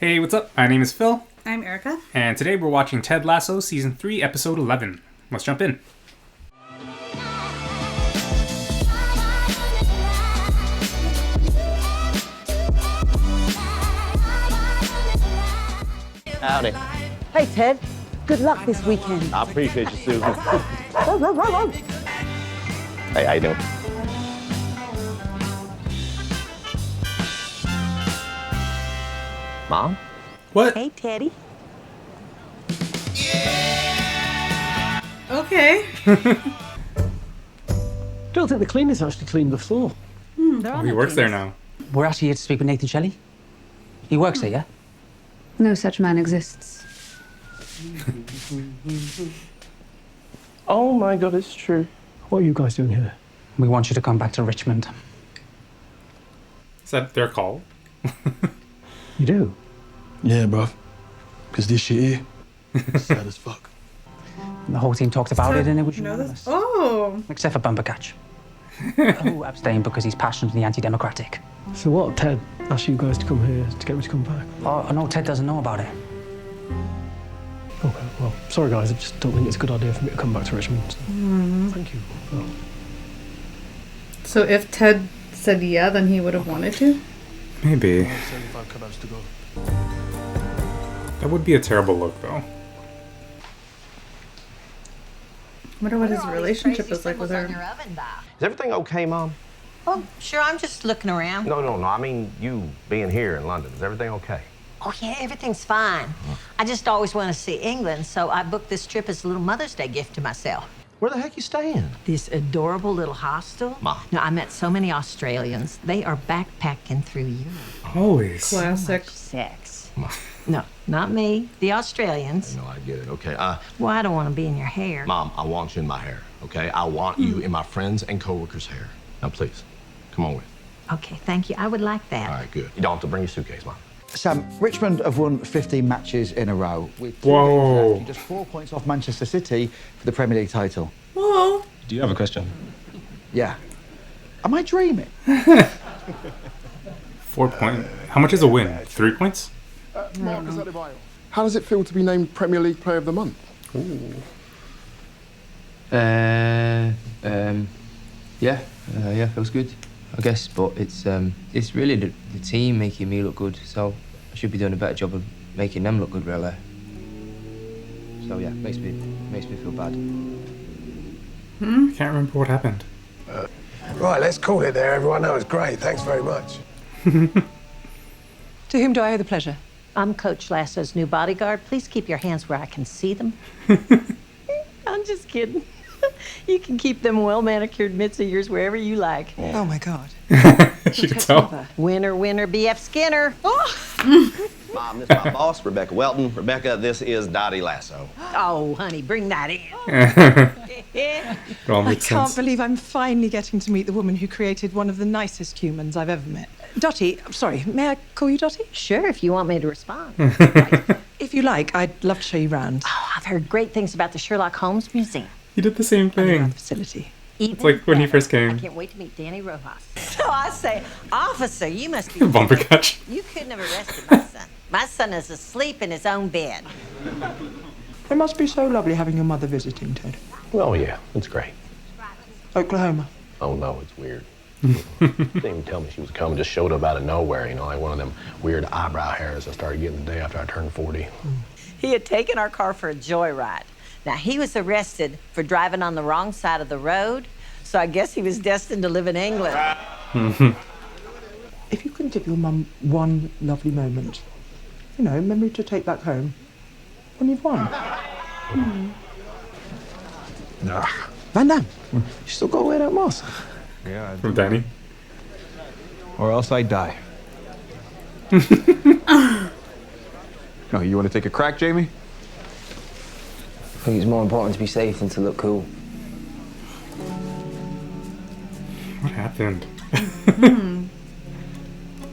Hey, what's up? My name is Phil. I'm Erica. And today we're watching Ted Lasso Season 3, Episode 11. Let's jump in. Howdy. Hey, Ted. Good luck this weekend. I appreciate you, Susan. Hey, how you doing? Mom? What? Hey, Teddy. Okay. Don't think the cleaners actually cleaned the floor. He works there now. We're actually here to speak with Nathan Shelley. He works there, yeah? No such man exists. Oh my God, it's true. What are you guys doing here? We want you to come back to Richmond. Is that their call? You do? Yeah, bruv. Because this shit here, sad as fuck. The whole team talked about it and it was You know unanimous. this? Oh. Except for Bumpercatch. Who abstained because he's passionately anti-democratic. So what, Ted asked you guys to come here to get me to come back? Oh, no, Ted doesn't know about it. Okay, well, sorry guys, I just don't think it's a good idea for me to come back to Richmond. So. Thank you. Well, So if Ted said yeah, then he would have wanted to? Maybe. 75 kebabs to go. That would be a terrible look, though. I wonder what his relationship is like with her. Is everything okay, Mom? Oh, sure, I'm just looking around. No. I mean, you being here in London. Is everything okay? Oh, yeah, everything's fine. I just always want to see England, so I booked this trip as a little Mother's Day gift to myself. Where the heck you staying? This adorable little hostel. Mom. No, I met so many Australians. They are backpacking through Europe. Always. Classic. Sex. Mom. No, not me. The Australians. No, I get it. Okay. Well, I don't want to be in your hair. Mom, I want you in my hair, okay? I want you in my friends and coworkers' hair. Now, please, come on with. Okay, thank you. I would like that. All right, good. You don't have to bring your suitcase, Mom. Sam, Richmond have won 15 matches in a row, with 2 Whoa. games left and just 4 points off Manchester City for the Premier League title. Oh. Do you have a question? Yeah. Am I dreaming? 4 points. How much is a win? 3 points? Marcus Adebayo. How does it feel to be named Premier League Player of the Month? Yeah, feels good, I guess. But it's really the team making me look good. So I should be doing a better job of making them look good, really. So yeah, makes me feel bad. I can't remember what happened. Right, let's call it there, everyone. That was great. Thanks very much. To whom do I owe the pleasure? I'm Coach Lasso's new bodyguard. Please keep your hands where I can see them. I'm just kidding. You can keep them well-manicured mitts of yours wherever you like. Oh, my God. She could tell. Winner, winner, B.F. Skinner. Mom, this is my boss, Rebecca Welton. Rebecca, this is Dottie Lasso. Oh, honey, bring that in. It all I makes can't sense. believe I'm finally getting to meet the woman who created one of the nicest humans I've ever met. Dottie, sorry, may I call you Dottie? Sure, if you want me to respond. If you like, I'd love to show you around. Oh, I've heard great things about the Sherlock Holmes Museum. He did the same Our thing. facility. Even like when he better, first came. I can't wait to meet Danny Rojas. So I say, officer, you must be... Bumpercatch. You couldn't have arrested my son. My son is asleep in his own bed. It must be so lovely having your mother visiting, Ted. Oh, yeah, it's great. Oklahoma. Oh, no, it's weird. Didn't even tell me she was coming, just showed up out of nowhere, you know, like one of them weird eyebrow hairs I started getting the day after I turned 40. He had taken our car for a joyride. Now, he was arrested for driving on the wrong side of the road, so I guess he was destined to live in England. If you can give your mum one lovely moment, you know, memory to take back home, then you've won. Van Damme, you still got to wear that mask. Yeah, From Danny. or else I die. No, you want to take a crack, Jamie? I think it's more important to be safe than to look cool. What happened?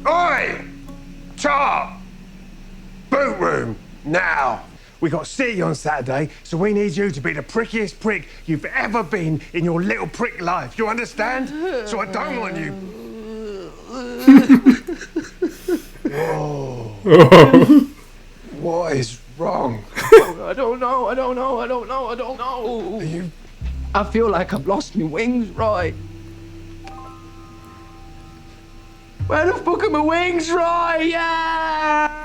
Oi! Chop! Boot room, now! We got City on Saturday, so we need you to be the prickiest prick you've ever been in your little prick life. You understand? So I don't want you. Whoa. What is wrong? I don't know. I feel like I've lost my wings, Roy. Where the fuck are my wings, Roy? Yeah!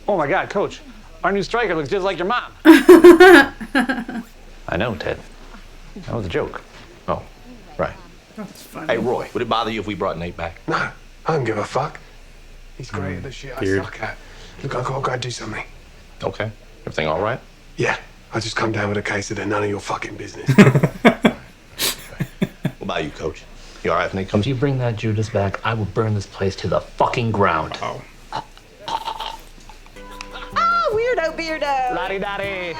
Oh my God, Coach. Our new striker looks just like your mom. I know, Ted. That was a joke. Oh, right. That's funny. Hey, Roy, would it bother you if we brought Nate back? No, I don't give a fuck. He's great at the shit Weird. I suck at. Look, I gotta go do something. Okay. Everything all right? Yeah, I just come down with a case of the none of your fucking business. What about you, Coach? You all right if Nate comes? If you bring that Judas back, I will burn this place to the fucking ground. Oh. Ah, weirdo beardo. Lottie-dottie.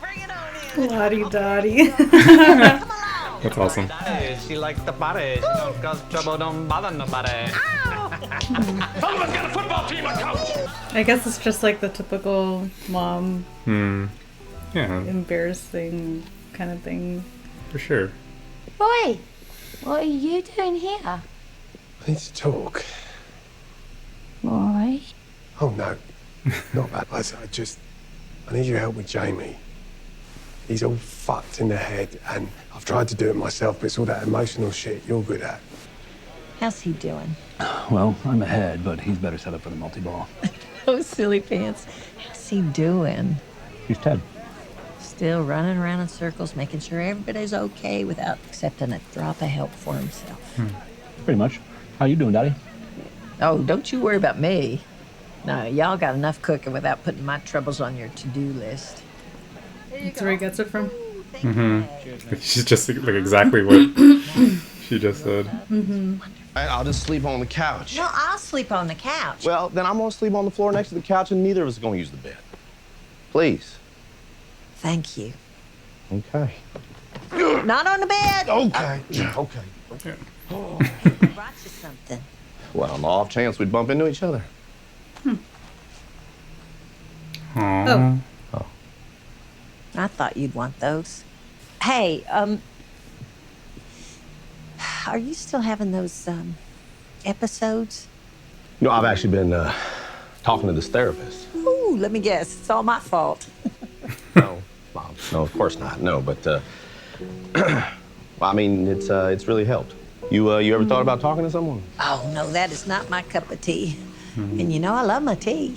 Bring it on in. Lottie-dottie. That's awesome. She likes the party. She don't cause trouble, don't bother nobody. Sullivan's got a football team, Coach. I guess it's just like the typical mom Yeah, embarrassing kind of thing. for sure. Roy, what are you doing here? I need to talk. Roy? Oh, no. Not that. I need your help with Jamie. He's all fucked in the head, and I've tried to do it myself, but it's all that emotional shit you're good at. How's he doing? Well, I'm ahead, but he's better set up for the multi-ball. Oh, silly pants. How's he doing? He's Ted. Still running around in circles, making sure everybody's okay without accepting a drop of help for himself. Pretty much. How you doing, Daddy? Oh, don't you worry about me. No, y'all got enough cooking without putting my troubles on your to-do list. That's where he gets it from. She's just like exactly what she just said. I'll just sleep on the couch. No, I'll sleep on the couch. Well, then I'm gonna sleep on the floor next to the couch, and neither of us are gonna use the bed. Please. Thank you. Okay. Not on the bed. Okay. Okay. I brought you something. Well, on the off chance we'd bump into each other. Aww. Oh. I thought you'd want those. Hey, are you still having those, episodes? You know, I've actually been talking to this therapist. Ooh, let me guess. It's all my fault. No, Mom. No, of course not. No, but well, I mean, it's really helped. You ever thought about talking to someone? Oh, no, that is not my cup of tea. And you know I love my tea.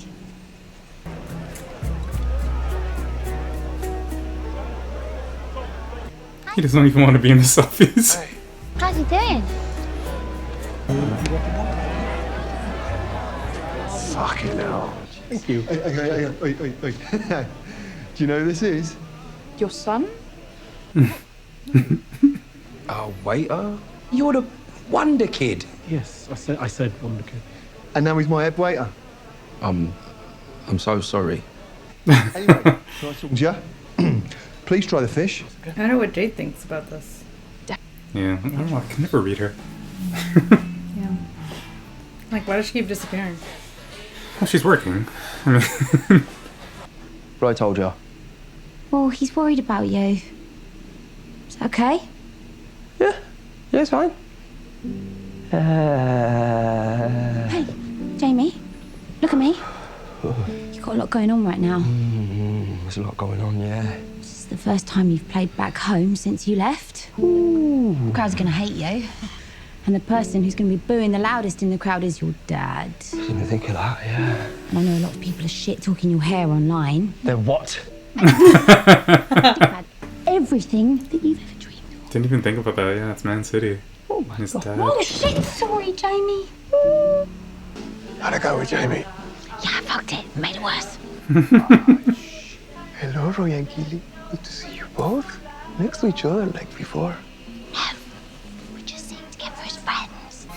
He doesn't even want to be in the selfies. How's he doing? Fucking hell. Thank you. Do you know who this is? Your son? Oh, waiter? You're the Wonder Kid. Yes, I said Wonder Kid. And now he's my head waiter. I'm so sorry. Anyway, nice talking to you. Please try the fish. I don't know what Jade thinks about this. Yeah, I don't know. I can never read her. Yeah. Like, why does she keep disappearing? Well, she's working. I mean, But I told you. Well, he's worried about you. Is that okay? Yeah, it's fine. Hey, Jamie, look at me. You've got a lot going on right now. There's a lot going on, yeah. This is the first time you've played back home since you left. The crowd's gonna hate you. And the person who's gonna be booing the loudest in the crowd is your dad. Didn't even think of that, yeah. And I know a lot of people are shit talking your hair online. They're what? Had everything that you've ever dreamed of. didn't even think about that. Yeah, it's Man City. Oh my His God. dad. Oh shit, sorry, Jamie. How'd it go with Jamie? Yeah, I fucked it. Made it worse. Hello, Roy and Keely. Good to see you both. Next to each other like before. No, we just seem together as friends.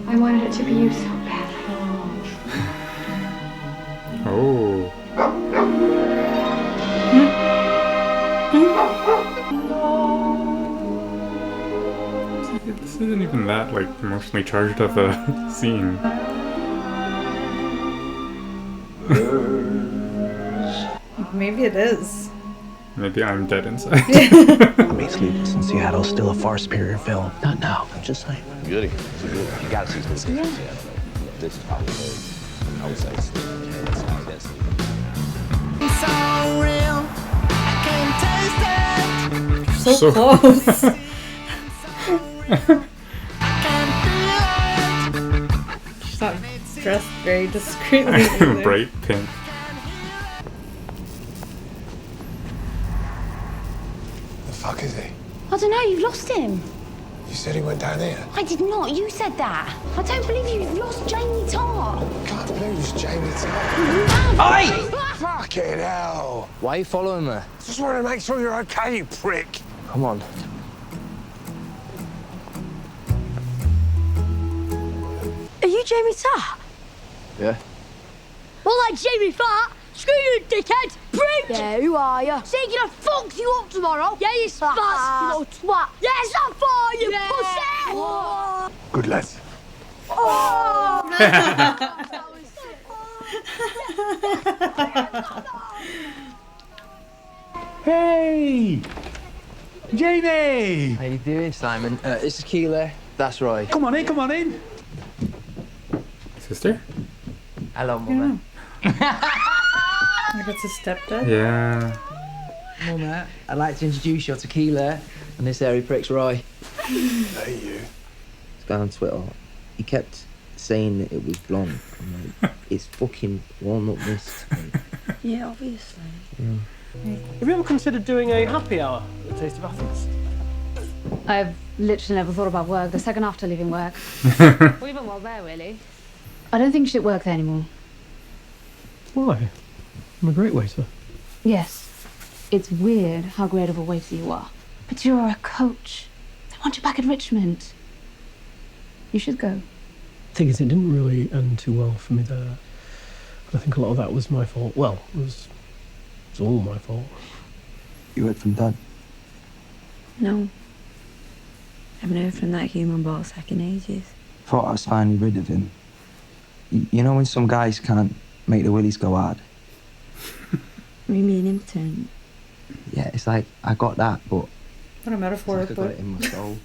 I wanted it to be you so bad. Oh. This isn't even that like emotionally charged of a scene. Maybe it is. Maybe I'm dead inside. I mean, Seattle is still a far superior film. Not now. I'm just saying. Goody. It's a good. You gotta see this. Yeah. This is probably I would say it's so real. I can taste it. So close. She's not dressed very discreetly. Bright pink. The fuck is he? I don't know, you've lost him. You said he went down there. I did not, you said that. I don't believe you've lost Jamie Tarr. Can't lose Jamie Tarr. Oi! Fucking hell. Why are you following me? Just want to make sure you're okay, you prick. Come on. Are you Jamie Tarr? Yeah. Well, like Jamie Fat. Screw you, dickhead! Prick! Yeah, who are you? Saying gonna fuck you up tomorrow? Yeah, you spaz, you little twat. Yeah, it's not far, you pussy! Oh. Good lads. Oh. Hey! Jamie! How you doing, Simon? This is Keela. That's Roy. Come on in, come on in. Sister? Hello, Mama. Like it's a stepdad? Yeah. Mama, I'd like to introduce you to Keela and this hairy prick's Roy. Hey, you. This guy on Twitter, he kept saying that it was blonde. I'm like, it's fucking walnut mist. Yeah, obviously. Yeah. Have you ever considered doing a happy hour at the Taste of Athens? I've literally never thought about work. The second after leaving work. Or even while there, really. I don't think you should work there anymore. Why? I'm a great waiter. Yes. It's weird how great of a waiter you are. But you're a coach. They want you back in Richmond. You should go. The thing is, it didn't really end too well for me there. I think a lot of that was my fault. Well, it was all my fault. You heard from Dad? No. Haven't heard from that human ball sack in ages. Thought I was finally rid of him. You know when some guys can't make the willies go hard? You mean impotent? Yeah, it's like I got that, but What a metaphor, it's like I got but it in my soul.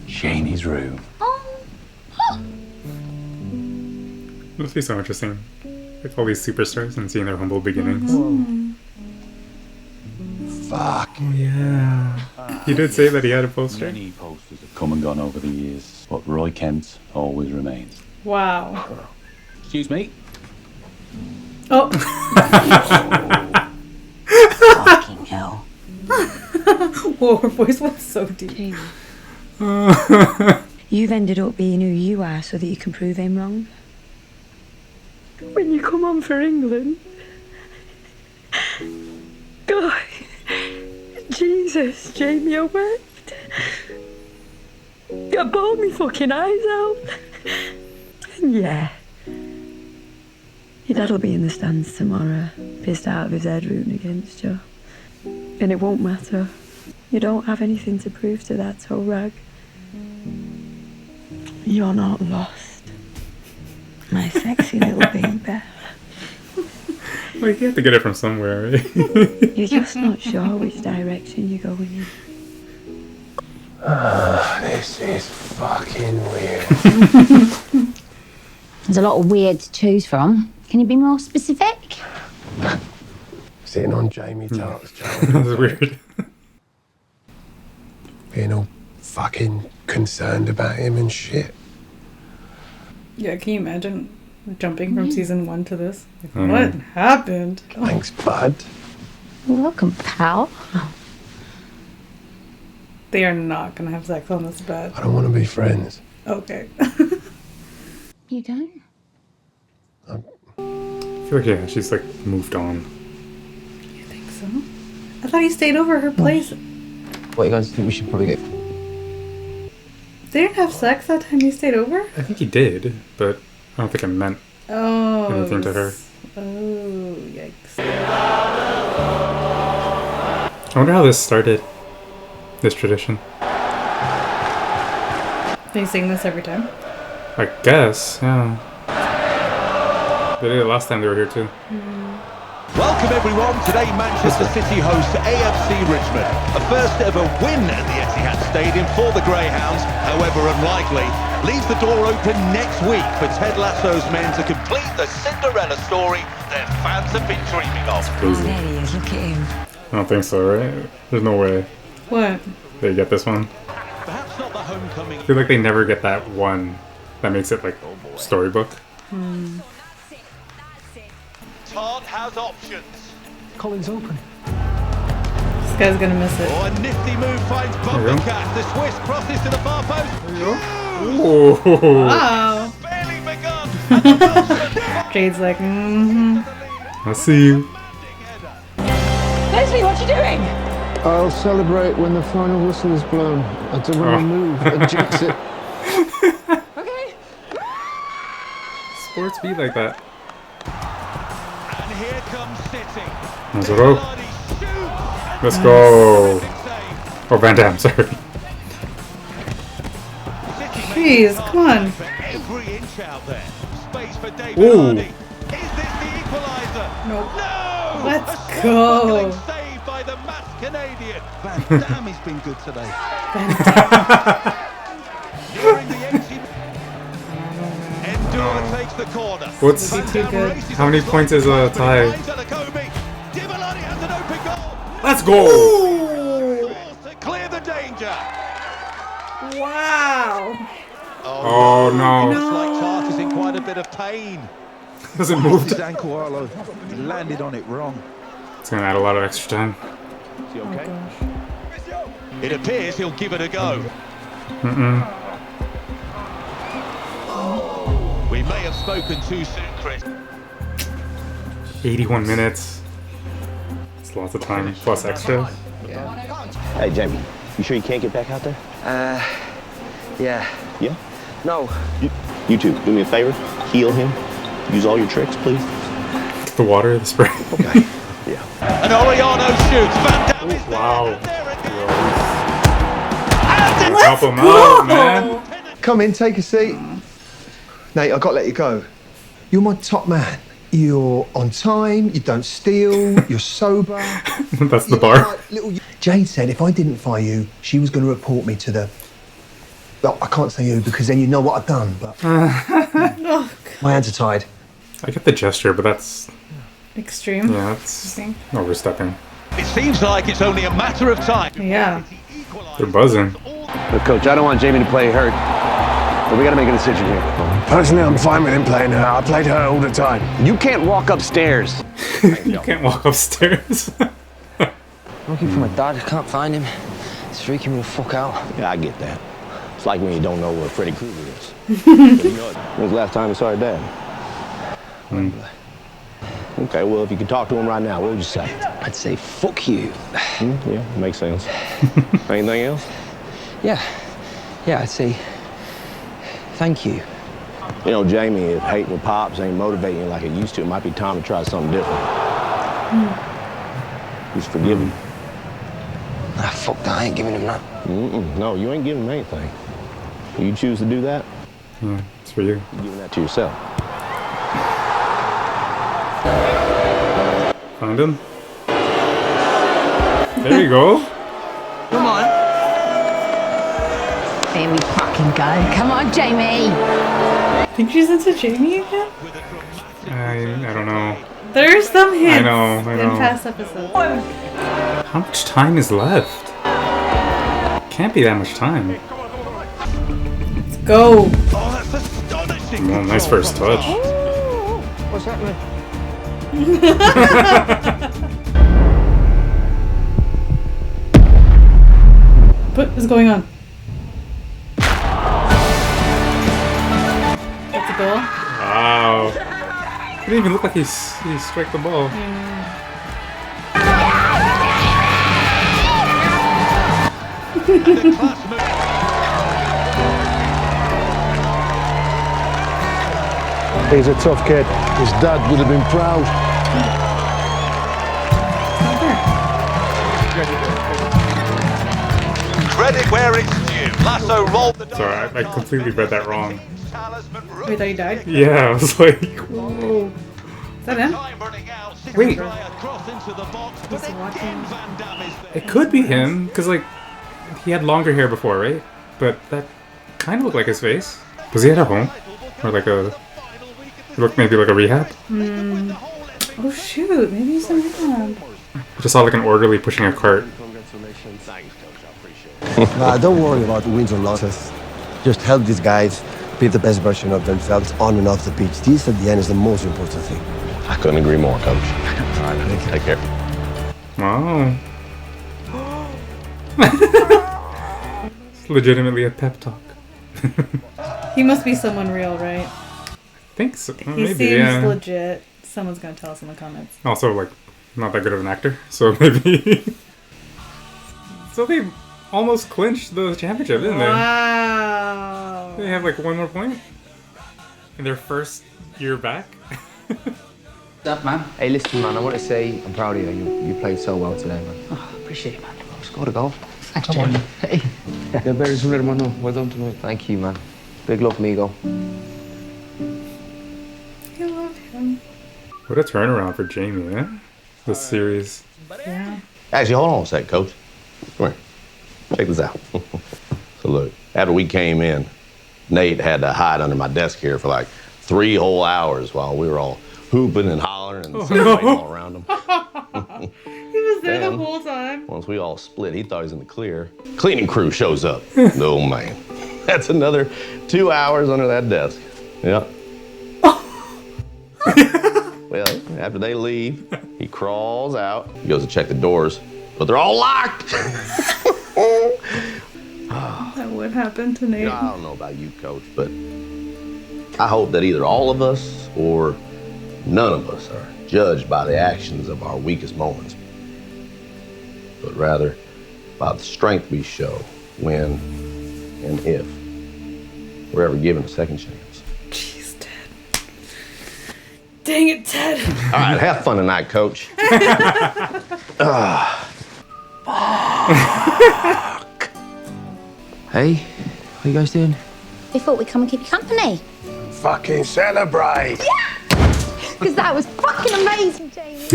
Janie's room. It must be so interesting. Like all these superstars and seeing their humble beginnings. Fuck. Yeah. He did say that he had a poster. Many posters have come and gone over the years, but Roy Kent always remains. wow. Excuse me. Oh. Fucking hell. Whoa, her voice went so deep. You've ended up being who you are so that you can prove him wrong. When you come on for England. God. Jesus, Jamie, I wept. I bawled me fucking eyes out. And yeah. Your dad'll be in the stands tomorrow, pissed out of his head rooting against you. And it won't matter. You don't have anything to prove to that toe rag. You're not lost. My sexy little baby. Well, you have to get it from somewhere, right? You're just not sure which direction you're going in. This is fucking weird. There's a lot of weird to choose from. Can you be more specific? Sitting on Jamie Tartt's That's weird. Being all fucking concerned about him and shit. Yeah, can you imagine jumping from season 1 to this? Like, what happened? Thanks, bud. You're welcome, pal. They are not gonna have sex on this bed. I don't want to be friends. Okay. You don't? I feel like, yeah, she's like moved on. You think so? I thought he stayed over her place. What, you guys think we should probably get... They didn't have sex that time he stayed over? I think he did, but I don't think it meant anything to her. Oh, yikes. I wonder how this started. This tradition. They sing this every time? I guess, yeah. They did it last time they were here too. Welcome everyone. Today Manchester City hosts AFC Richmond. A first ever win at the Etihad Stadium for the Greyhounds, however unlikely, leaves the door open next week for Ted Lasso's men to complete the Cinderella story their fans have been dreaming of. Crazy. There he is, look at him. I don't think so, right? There's no way What? they get this one. Perhaps not the homecoming. I feel like they never get that one that makes it like storybook. Todd has options. Colin's open. This guy's gonna miss it. Oh, a nifty move finds There you go. Bumblecat. The Swiss crosses to the far post. Whoa. Wow. Barely begun. Jade's like, mm-hmm. I see you. Leslie, what you doing? I'll celebrate when the final whistle is blown. I don't want to move and jinx it. Okay. Sports be like that. And here comes City. Let's go. Let's go. Oh, Van Damme, sorry. Jeez, come on. Every inch out there. Space for David Ooh. Hardy. Is this the equalizer? Nope. No! Let's A go. sparkling save by the masked Canadian. Van Damme has been good today. During the 80 Endura takes the corner. What's Be too good. how many points is a tie? Divalani has an open goal. Let's go! To clear the danger. Wow. Oh no. Looks like Tart is in quite a bit of pain. Hasn't moved. His ankle, Arlo. He landed on it wrong. It's gonna add a lot of extra time. Is he okay? It appears he'll give it a go. We may have spoken too soon, Chris. 81 minutes. It's lots of time plus extra. Hey, Jamie, you sure you can't get back out there? Yeah. Yeah? No. You two, do me a favor. Heal him. Use all your tricks, please. The water, the spray. Okay. Yeah. And Oriano shoots. Van Damme is Wow. there. Help him out, man. Come in, take a seat. Nate, I've got to let you go. You're my top man. You're on time, you don't steal, you're sober. That's the bar. Jade said if I didn't fire you, she was going to report me to the... Well, I can't say who because then you know what I've done, but... My hands are tied. I get the gesture, but that's... Extreme. Yeah, that's overstepping. It seems like it's only a matter of time. Yeah. They're buzzing. Look, Coach, I don't want Jamie to play hurt, but we got to make a decision here. Personally, I'm fine with him playing her. I played her all the time. You can't walk upstairs. You can't walk upstairs. Looking for my dad, I can't find him. It's freaking me the fuck out. Yeah, I get that. It's like when you don't know where Freddy Krueger is. But you know, when's the last time you saw your dad? Okay, well, if you could talk to him right now, what would you say? I'd say fuck you. Yeah, makes sense. Anything else? Yeah, I'd say thank you. You know, Jamie, if hating your pops ain't motivating you like it used to, it might be time to try something different. Just forgive him. Ah, fuck that, I ain't giving him that. No, you ain't giving him anything. You choose to do that, Yeah, it's for you. you're giving that to yourself. Find him. There you go. Come on. Here we fucking go. Come on, Jamie. Think she's into Jamie again? I don't know. There's some hints I know. in past episodes. How much time is left? Can't be that much time. Let's go. Oh, that's astonishing. Well, nice first touch. What's happening? What is going on? That's a goal. Wow. It didn't even look like he struck the ball. He's a tough kid. His dad would have been proud. Credit where it's due. Lasso rolled the Sorry, I completely read that wrong. Wait, thought he died? Yeah, I was like, whoa. that him? Wait, it could be him, because, like, he had longer hair before, right? But that kind of looked like his face. Was he at a home? Or like a... It looked maybe like a rehab? Oh shoot, maybe he's in rehab. I just saw like an orderly pushing a cart. Nah, don't worry about the wins or losses. Just help these guys be the best version of themselves on and off the pitch. This, at the end, is the most important thing. I couldn't agree more, Coach. All right, take care. Wow. It's legitimately a pep talk. He must be someone real, right? I think so. He Maybe, seems yeah. legit. Someone's gonna tell us in the comments. Also, like, not that good of an actor, so maybe. So they almost clinched the championship, didn't they? Wow. They have like one more point in their first year back. What's up, man? Hey, listen, man, I want to say I'm proud of you. You played so well today, man. Oh, appreciate it, man. Scored a goal. Thanks, Jim. Hey. You're very soon, hermano. Well done tonight. Thank you, man. Big love, amigo. I love him. What a turnaround for Jamie, eh? This series. Yeah. Actually, hold on a sec, Coach. Come here. Check this out. So look, after we came in, Nate had to hide under my desk here for like 3 whole hours while we were all hooping and hollering and celebrating all around him. He was there the whole time. Once we all split, he thought he was in the clear. Cleaning crew shows up. Oh, man. That's another 2 hours under that desk. Yep. Well, after they leave, he crawls out. He goes to check the doors, but they're all locked. That would happen to Nate. I don't know about you, Coach, but I hope that either all of us or none of us are judged by the actions of our weakest moments, but rather by the strength we show when and if we're ever given a second chance. Jeez, Ted. Dang it, Ted. All right, have fun tonight, Coach. Hey, what are you guys doing? We thought we'd come and keep you company. Fucking celebrate. Because that was fucking amazing, Jamie.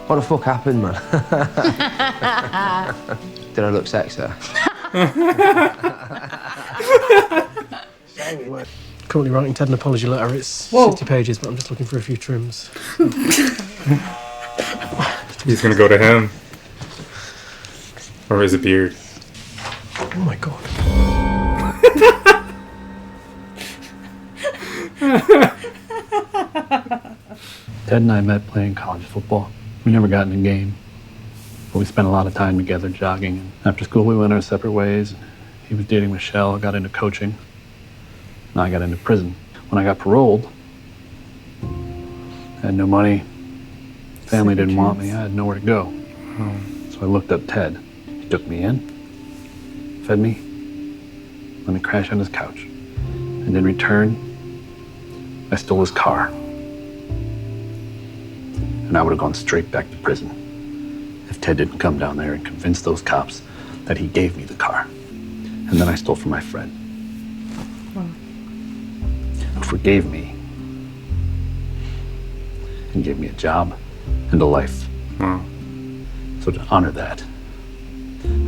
What the fuck happened, man? Did I look sexy? Currently writing Ted an apology letter. It's Whoa. 60 pages, but I'm just looking for a few trims. He's gonna go to him. Or his beard. Oh my god. Ted and I met playing college football. We never got in a game, but we spent a lot of time together jogging. And after school, we went our separate ways. He was dating Michelle, got into coaching, and I got into prison. When I got paroled, I had no money. Family didn't want me. I had nowhere to go. So I looked up Ted. He took me in, fed me, let me crash on his couch. And in return, I stole his car. And I would have gone straight back to prison if Ted didn't come down there and convince those cops that he gave me the car. And then I stole from my friend. Who forgave me and gave me a job and a life. So to honor that,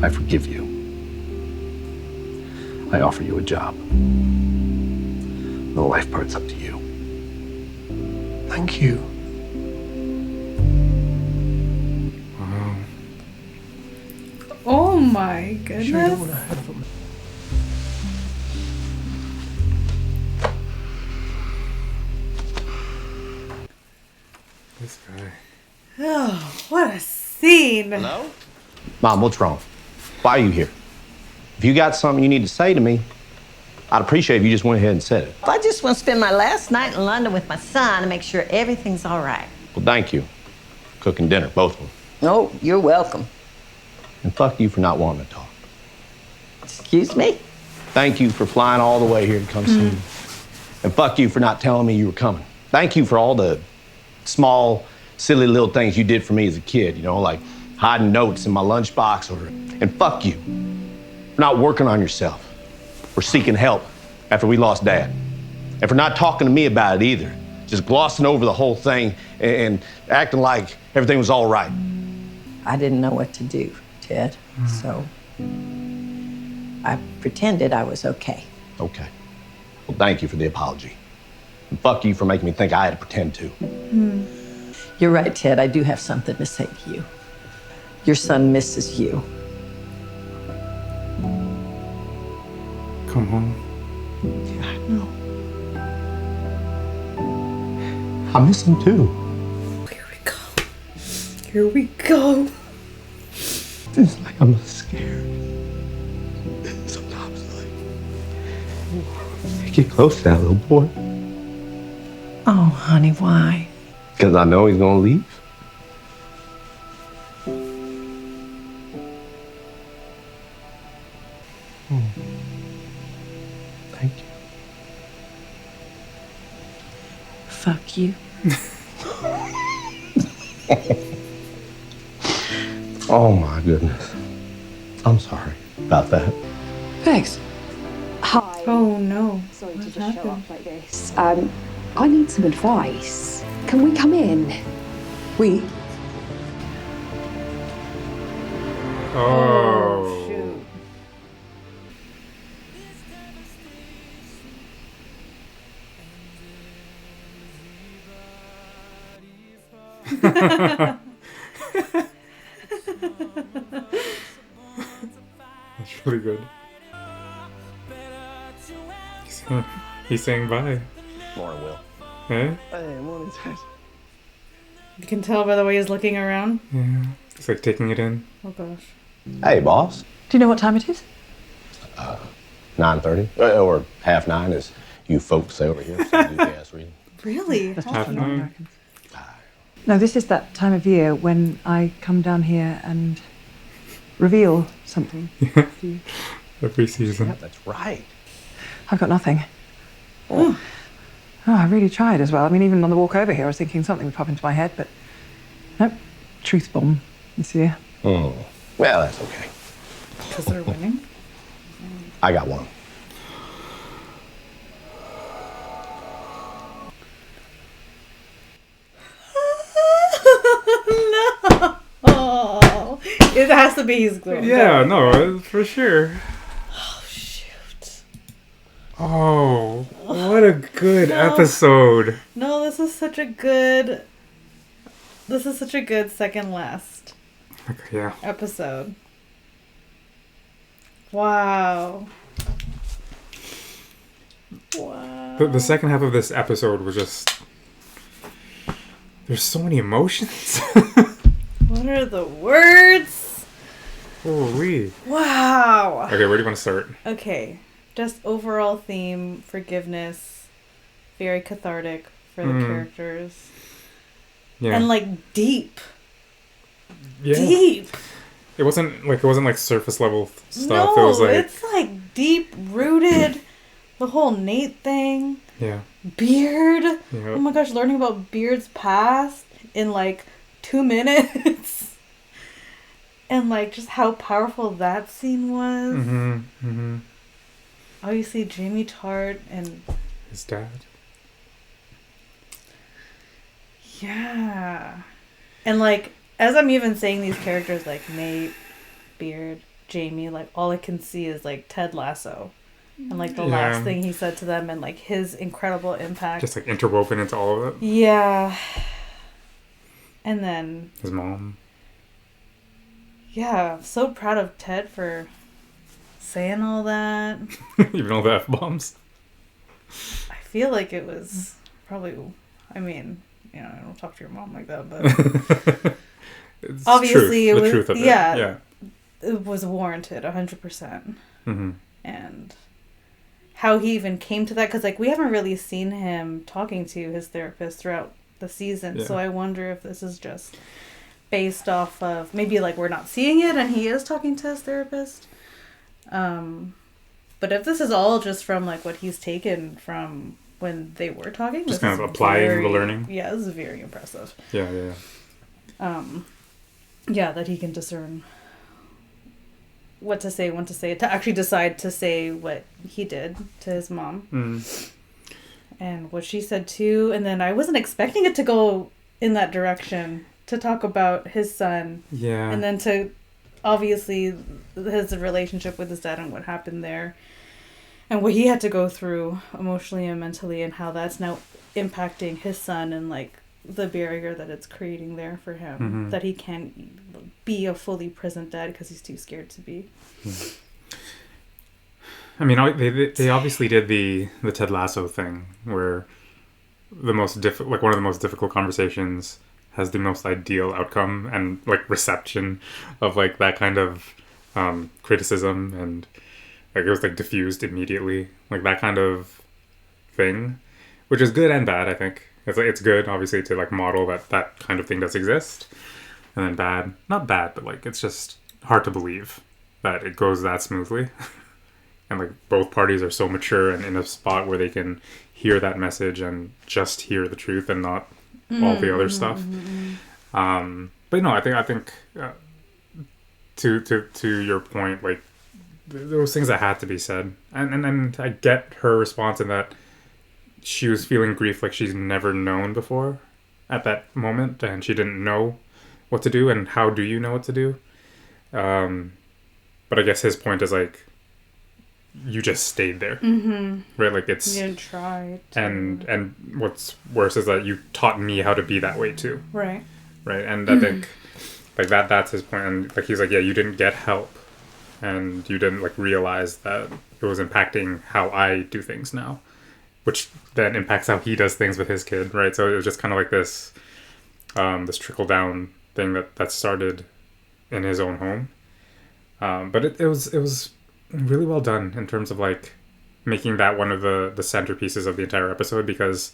I forgive you. I offer you a job. The life part's up to you. Thank you. Oh my goodness. Sure you don't want to head up. This guy. Oh, what a scene. Hello? Mom, what's wrong? Why are you here? If you got something you need to say to me, I'd appreciate if you just went ahead and said it. I just want to spend my last night in London with my son and make sure everything's all right. Well, thank you. Cooking dinner, both of them. Oh, you're welcome. And fuck you for not wanting to talk. Excuse me? Thank you for flying all the way here to come see me. And fuck you for not telling me you were coming. Thank you for all the small, silly little things you did for me as a kid, you know, like hiding notes in my lunchbox and fuck you for not working on yourself or seeking help after we lost Dad. And for not talking to me about it either. just glossing over the whole thing and acting like everything was all right. I didn't know what to do, Ted, so I pretended I was okay. Okay. Well, thank you for the apology. And fuck you for making me think I had to pretend to. You're right, Ted. I do have something to say to you. Your son misses you. Come home. Yeah, I know. I miss him too. Here we go. It's like I'm scared. Sometimes, like, get close to that little boy. Oh, honey, why? Because I know he's gonna leave. Thank you. Fuck you. Oh my goodness. I'm sorry about that. Thanks. Hi. Oh no. Sorry What to just show happened? up like this. I need some advice. Can we come in? We? Oh. Shoot. That's really good. He's saying bye. Morning, Will. Eh? Hey, morning, Ted. You can tell by the way he's looking around. Yeah. It's like taking it in. Oh gosh. Hey, boss. Do you know what time it is? 9:30 or 9:30, as you folks say over here. So UPS reading. Really? That's How just come? what I reckon. No, this is that time of year when I come down here and reveal something to you. Every season. Yeah, that's right. I've got nothing. Oh, I really tried as well. I mean, even on the walk over here, I was thinking something would pop into my head, but nope. Truth bomb this year. Well, that's okay. Because they're winning. I got one. No. Oh, it has to be his glue. Yeah, no, for sure. Oh shoot. Oh, what a good episode. No, this is such a good. This is such a good second last Okay, yeah. episode. Wow. Wow. The second half of this episode was just. There's so many emotions. What are the words? Holy. Wow. Okay, where do you want to start? Okay. Just overall theme, forgiveness, very cathartic for the characters. Yeah. And like deep. Yeah. Deep. It wasn't like surface level stuff. No, It was like it's like deep rooted. The whole Nate thing. yeah. Beard. Yeah. Oh my gosh, learning about Beard's past in like 2 minutes. And like just how powerful that scene was. Obviously Jamie Tart and His dad. yeah. And like as I'm even saying these characters like Nate, Beard, Jamie, like all I can see is like Ted Lasso. And like the last thing he said to them and like his incredible impact. Just like interwoven into all of it. Yeah. And then His mom. yeah, so proud of Ted for saying all that. Even all the F-bombs. I feel like it was probably, I mean, you know, I don't talk to your mom like that, but It's obviously truth, it the was, truth of it. yeah, it was warranted 100%. And how he even came to that, because like we haven't really seen him talking to his therapist throughout the season, so I wonder if this is just based off of maybe like we're not seeing it and he is talking to his therapist. But if this is all just from like what he's taken from when they were talking, Just this kind of is applying the learning. Yeah, this is very impressive. Yeah. Yeah, that he can discern what to say, when to say it, to actually decide to say what he did to his mom. and what she said too. And then I wasn't expecting it to go in that direction, to talk about his son. Yeah. And then to obviously his relationship with his dad and what happened there. And what he had to go through emotionally and mentally, and how that's now impacting his son, and like the barrier that it's creating there for him. Mhm. That he can't be a fully present dad because he's too scared to be. I mean, they obviously did the Ted Lasso thing, where one of the most difficult conversations has the most ideal outcome and like reception of like that kind of criticism, and like it was like diffused immediately, like that kind of thing, which is good and bad. I think it's good obviously to like model that kind of thing does exist, and then bad, not bad, but like it's just hard to believe that it goes that smoothly. And like both parties are so mature and in a spot where they can hear that message and just hear the truth and not all the other stuff. But no, I think to your point, like there was things that had to be said, and I get her response in that she was feeling grief like she's never known before at that moment, and she didn't know what to do. And how do you know what to do? But I guess his point is like, you just stayed there, right? Like it's, you didn't try to. and what's worse is that you taught me how to be that way too, right? And I think like that's his point. And like he's like, yeah, you didn't get help, and you didn't like realize that it was impacting how I do things now, which then impacts how he does things with his kid, right? So it was just kind of like this this trickle down thing that started in his own home, but it was really well done in terms of like making that one of the centerpieces of the entire episode, because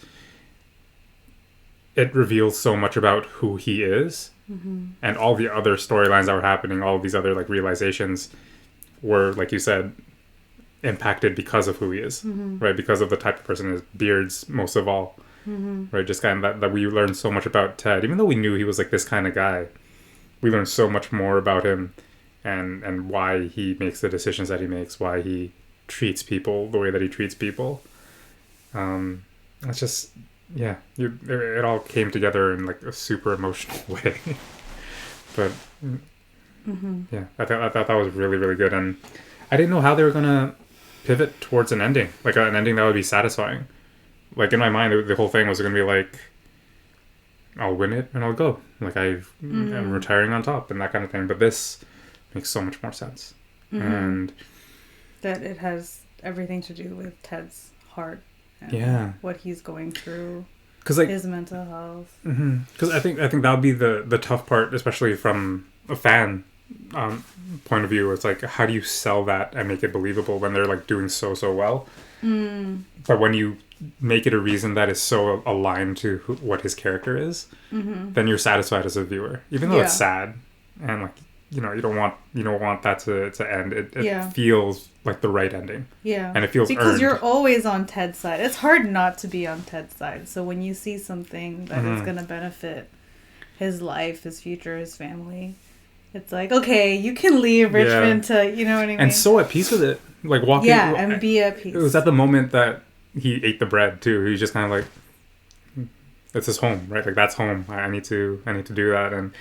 it reveals so much about who he is, and all the other storylines that were happening, all of these other like realizations were, like you said, impacted because of who he is, right? Because of the type of person he is. Beards most of all, right? Just kind of that we learned so much about Ted, even though we knew he was like this kind of guy. We learned so much more about him, and why he makes the decisions that he makes, why he treats people the way that he treats people. It's just, yeah, it all came together in like a super emotional way. But yeah, I thought that was really, really good, and I didn't know how they were gonna pivot towards an ending, like an ending that would be satisfying. Like in my mind, the whole thing was gonna be like, I'll win it and I'll go, like I'm retiring on top and that kind of thing. But this makes so much more sense, and that it has everything to do with Ted's heart and what he's going through, because like his mental health. Because I think that would be the tough part, especially from a fan point of view. It's like, how do you sell that and make it believable when they're like doing so well? But when you make it a reason that is so aligned to what his character is, then you're satisfied as a viewer, even though it's sad, and like, you know, you don't want that to end. It feels like the right ending. Yeah. And it feels because earned. You're always on Ted's side. It's hard not to be on Ted's side. So when you see something that is going to benefit his life, his future, his family, it's like, okay, you can leave Richmond to, you know what I mean? And so at peace with it. Like walking. Yeah, and be at peace. It was at the moment that he ate the bread too. He was just kind of like, it's his home, right? Like that's home. I need to do that. And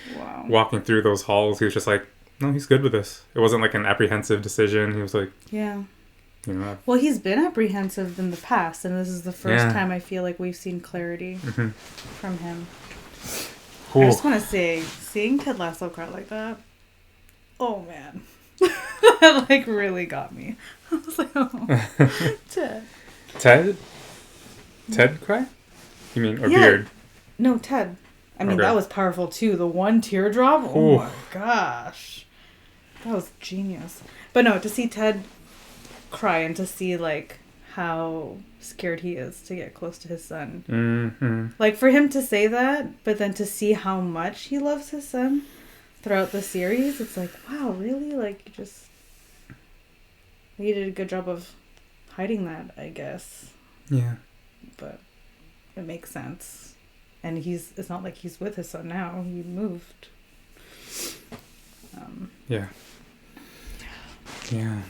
walking through those halls, he was just like, no, he's good with this. It wasn't like an apprehensive decision. He was like, yeah. You know, well, he's been apprehensive in the past, and this is the first time I feel like we've seen clarity from him. Cool. I just want to say, seeing Ted Lasso cry like that, oh man, that like really got me. I was like, oh, Ted. Ted cry? You mean, or Beard? No, Ted. I mean, that was powerful too. The one teardrop. Oh my gosh, that was genius. But no, to see Ted cry and to see like how scared he is to get close to his son. Like for him to say that, but then to see how much he loves his son throughout the series, it's like, wow, really? Like he did a good job of hiding that, I guess. Yeah. But it makes sense. And it's not like he's with his son now. He moved. Yeah,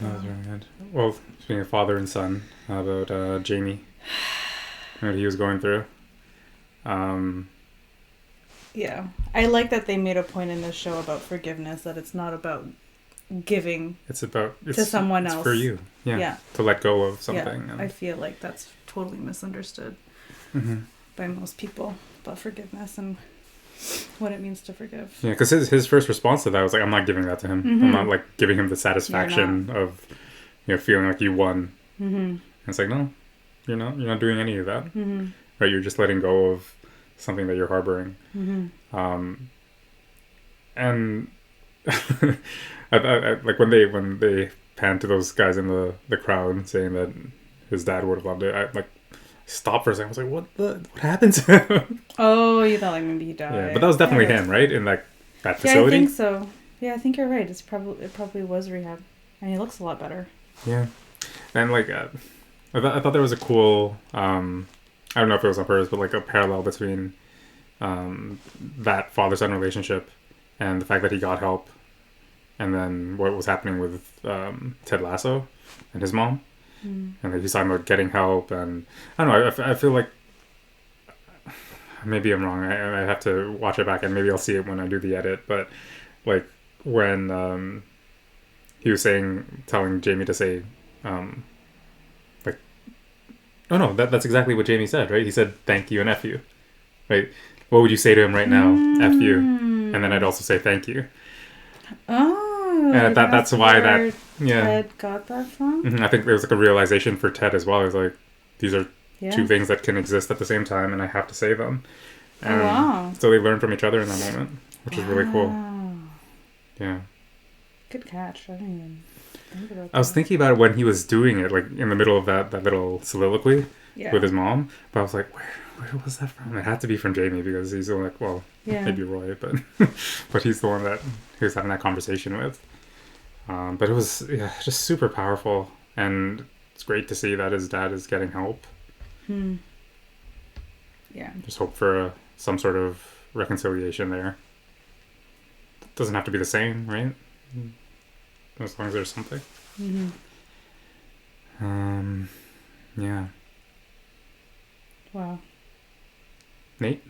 that was really good. Well, speaking of father and son, how about Jamie? that he was going through. Yeah. I like that they made a point in this show about forgiveness, that it's not about giving to someone else. It's for you. Yeah. To let go of something. Yeah. I feel like that's totally misunderstood by most people about forgiveness and what it means to forgive. Yeah, because his first response to that was like, I'm not giving that to him. I'm not like giving him the satisfaction of, you know, feeling like you won. And it's like, no, you're not doing any of that. Right? You're just letting go of something that you're harboring. And I like when they pan to those guys in the crowd saying that his dad would have loved it, I like stopped for a second. I was like, what happened to him? Oh, you thought like maybe he died. Yeah, but that was definitely him, right? In that facility. Yeah, I think so. Yeah, I think you're right. It probably was rehab, and he looks a lot better. Yeah, and like I thought there was a cool I don't know if it was on purpose, but like a parallel between that father-son relationship and the fact that he got help, and then what was happening with Ted Lasso and his mom. And like he's talking about getting help, and I don't know. I feel like maybe I'm wrong. I have to watch it back, and maybe I'll see it when I do the edit. But like when he was telling Jamie to say, like, oh no, that's exactly what Jamie said, right? He said thank you and F you, right? What would you say to him right now? F you, and then I'd also say thank you. Oh, and that's why that Ted got that from. I think there was like a realization for Ted as well. It was like, these are two Yeah. things that can exist at the same time, and I have to say them. Oh, And wow. so they learn from each other in that moment, which is really cool. Wow. Yeah. Good catch. I didn't even think about that. I was thinking about it when he was doing it, like in the middle of that little soliloquy Yeah. with his mom. But I was like, where was that from? It had to be from Jamie, because he's the one, like, well, Yeah. maybe Roy, but but he's the one that he was having that conversation with. But it was just super powerful, and it's great to see that his dad is getting help. Yeah. Just hope for some sort of reconciliation there. Doesn't have to be the same, right? As long as there's something. Yeah. Wow. Nate?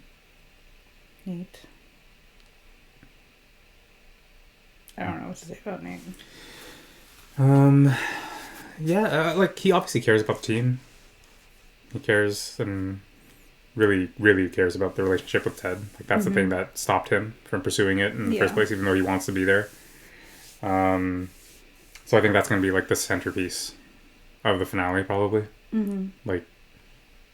Nate. I don't know what to say about Nate. Yeah, like he obviously cares about the team. He cares and really, really cares about the relationship with Ted. Like that's the thing that stopped him from pursuing it in the first place, even though he wants to be there. So I think that's going to be like the centerpiece of the finale, probably. Like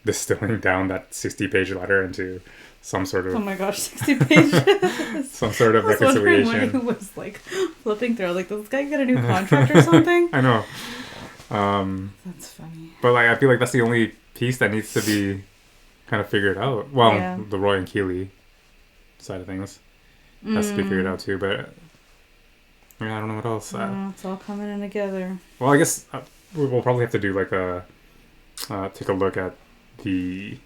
distilling down that 60-page letter into some sort of... Oh my gosh, 60 pages. some sort of I was wondering reconciliation. when he was like flipping through. Like, does this guy get a new contract or something? I know. That's funny. But like, I feel like that's the only piece that needs to be kind of figured out. Well, Yeah. the Roy and Keeley side of things has to be figured out too. But I don't know what else. It's all coming in together. Well, I guess we'll probably have to do like take a look at the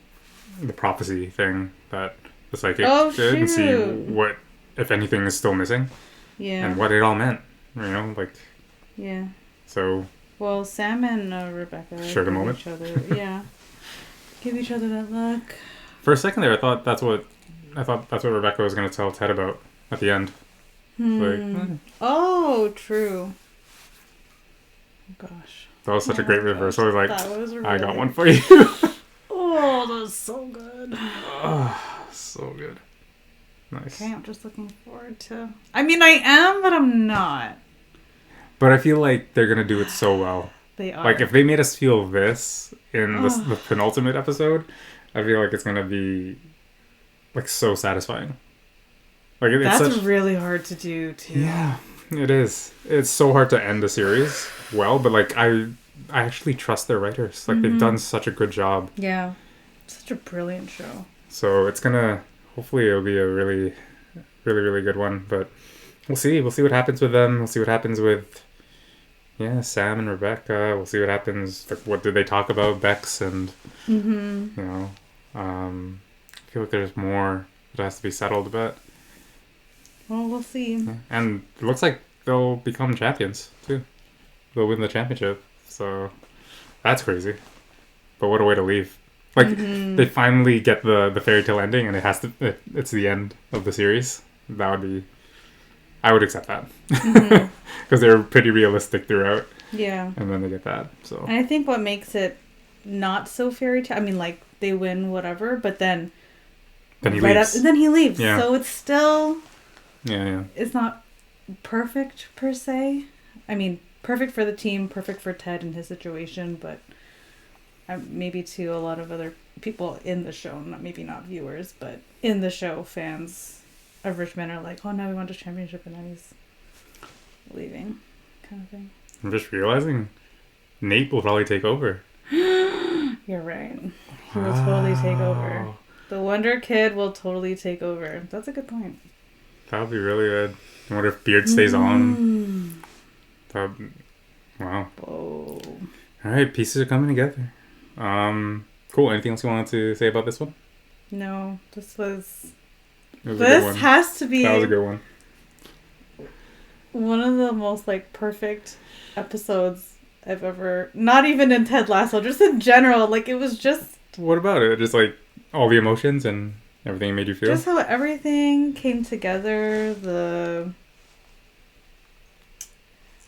prophecy thing that the psychic did and see what, if anything, is still missing. Yeah. And what it all meant. You know, like. Yeah. So. Well, Sam and Rebecca Shared a give moment. each other, yeah, give each other that look. For a second there, I thought that's what Rebecca was going to tell Ted about at the end. Like, Oh, true. Oh, gosh. that was such a great reversal. I was like, That was I got really- one for you. Oh, that was so good. Oh, so good. Nice. Okay, I'm just looking forward to... I mean, I am, but I'm not. But I feel like they're going to do it so well. They are. Like, if they made us feel this in the penultimate episode, I feel like it's going to be, like, so satisfying. Like, That's really hard to do, too. Yeah, it is. It's so hard to end the series well, but, like, I actually trust their writers. Like, they've done such a good job. Yeah. Such a brilliant show. So it's going to... Hopefully it'll be a really, really, really good one. But we'll see. We'll see what happens with them. We'll see what happens with... Yeah, Sam and Rebecca. We'll see what happens. Like, what did they talk about? Bex and... You know... I feel like there's more that has to be settled a bit. Well, we'll see. And it looks like they'll become champions, too. They'll win the championship. So, that's crazy. But what a way to leave. Like they finally get the fairy tale ending, and it's the end of the series. That would be, I would accept that because they were pretty realistic throughout. Yeah. And then they get that. So. And I think what makes it not so fairy tale. I mean, like they win whatever, but then he leaves. Then he leaves. Yeah. So it's still. Yeah. It's not perfect per se. I mean, perfect for the team, perfect for Ted and his situation, but maybe to a lot of other people in the show, maybe not viewers, but in the show, fans of Richmond are like, oh, now we want a championship and now he's leaving, kind of thing. I'm just realizing Nate will probably take over. You're right. He will totally take over. The Wonder Kid will totally take over. That's a good point. That would be really good. I wonder if Beard stays on. Wow. Whoa. All right, pieces are coming together. Cool. Anything else you wanted to say about this one? No, this was a good one. Has to be. That was a good one. One of the most like perfect episodes I've ever. Not even in Ted Lasso, just in general. Like it was just. What about it? Just like all the emotions and everything made you feel. Just how everything came together.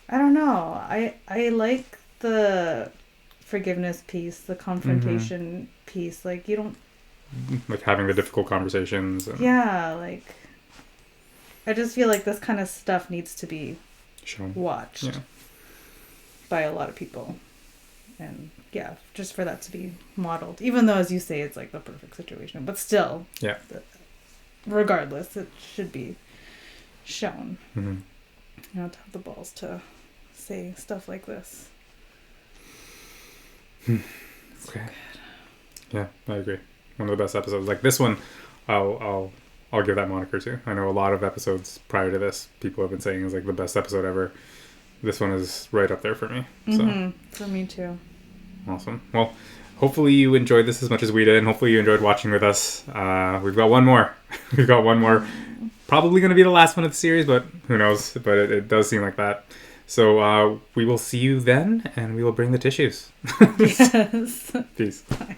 I don't know. I like the forgiveness piece, the confrontation piece. Like you don't like having the difficult conversations. Yeah, like I just feel like this kind of stuff needs to be watched by a lot of people. And yeah, just for that to be modeled. Even though, as you say, it's like the perfect situation. But still, regardless, it should be shown. You know, to have the balls to say stuff like this. Okay. Yeah, I agree. One of the best episodes. Like this one, I'll give that moniker to. I know a lot of episodes prior to this, people have been saying is like the best episode ever. This one is right up there for me. So. For me too. Awesome. Well, hopefully you enjoyed this as much as we did, and hopefully you enjoyed watching with us. We've got one more. We've got one more. Probably going to be the last one of the series, but who knows? But it does seem like that. So we will see you then, and we will bring the tissues. Yes. Peace. Bye.